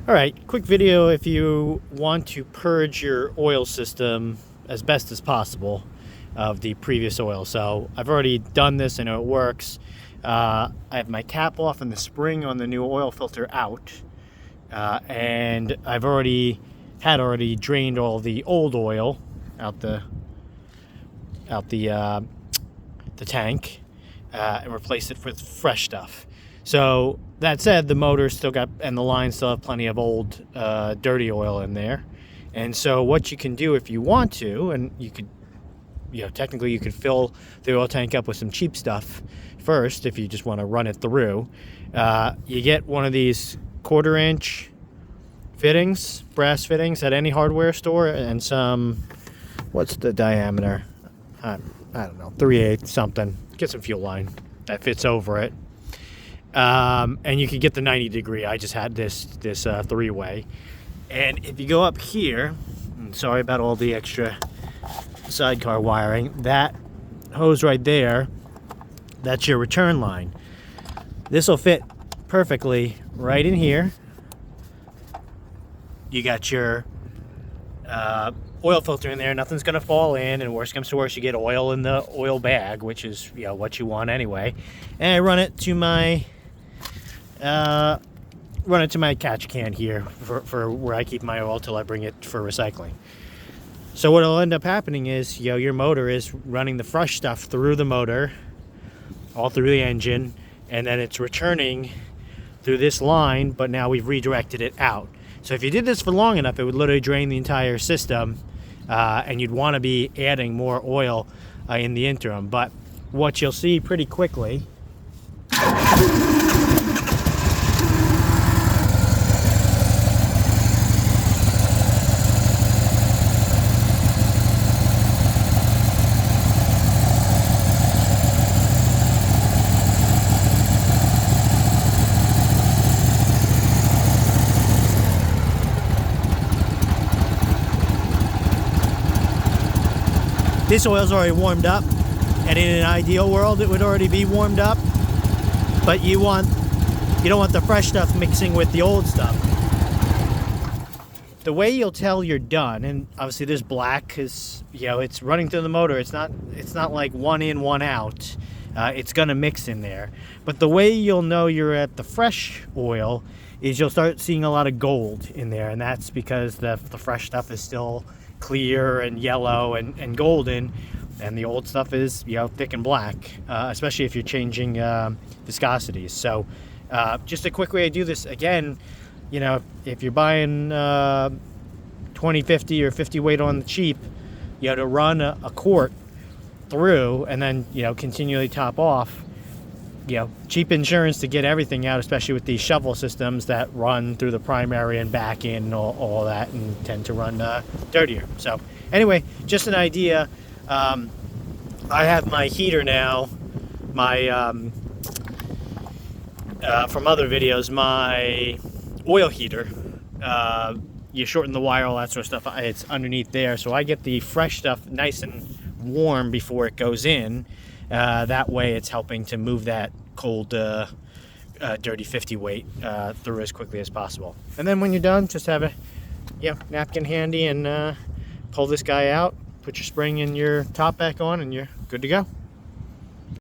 Alright, quick video if you want to purge your oil system as best as possible of the previous oil. So I've already done this, I know it works. I have my cap off and the spring on the new oil filter out. And I've already drained all the old oil out the tank and replaced it with fresh stuff. So that said, the motor still got, and the lines still have plenty of old dirty oil in there. And so what you can do if you want to, and you could, technically you could fill the oil tank up with some cheap stuff first if you just want to run it through. You get one of these 1/4 inch fittings, brass fittings at any hardware store, and some, what's the diameter? I don't know, 3/8 something. Get some fuel line that fits over it. And you can get the 90 degree. I just had this 3-way. And if you go up here, and sorry about all the extra sidecar wiring, that hose right there, that's your return line. This will fit perfectly right in here. You got your oil filter in there, nothing's gonna fall in, and worst comes to worst, you get oil in the oil bag, which is what you want anyway. And I run it to my catch can here for where I keep my oil till I bring it for recycling. So what will end up happening is, your motor is running the fresh stuff through the motor, all through the engine, and then it's returning through this line, but now we've redirected it out. So if you did this for long enough, it would literally drain the entire system, and you'd want to be adding more oil in the interim. But what you'll see pretty quickly, this oil's already warmed up, and in an ideal world it would already be warmed up, but you don't want the fresh stuff mixing with the old stuff. The way you'll tell you're done, and obviously there's black because it's running through the motor, it's not like one in, one out. It's gonna mix in there. But the way you'll know you're at the fresh oil is you'll start seeing a lot of gold in there, and that's because the fresh stuff is still clear and yellow and golden, and the old stuff is thick and black, especially if you're changing viscosities. So just a quick way to do this, again, if you're buying 20, 50 or 50 weight on the cheap, to run a quart through and then continually top off, cheap insurance to get everything out, especially with these shovel systems that run through the primary and back in all that and tend to run dirtier. So anyway, just an idea. I have my heater now, my from other videos, my oil heater. You shorten the wire, all that sort of stuff, it's underneath there, so I get the fresh stuff nice and warm before it goes in. That way it's helping to move that cold dirty 50 weight through as quickly as possible. And then when you're done, just have a napkin handy and pull this guy out, put your spring and your top back on, and you're good to go.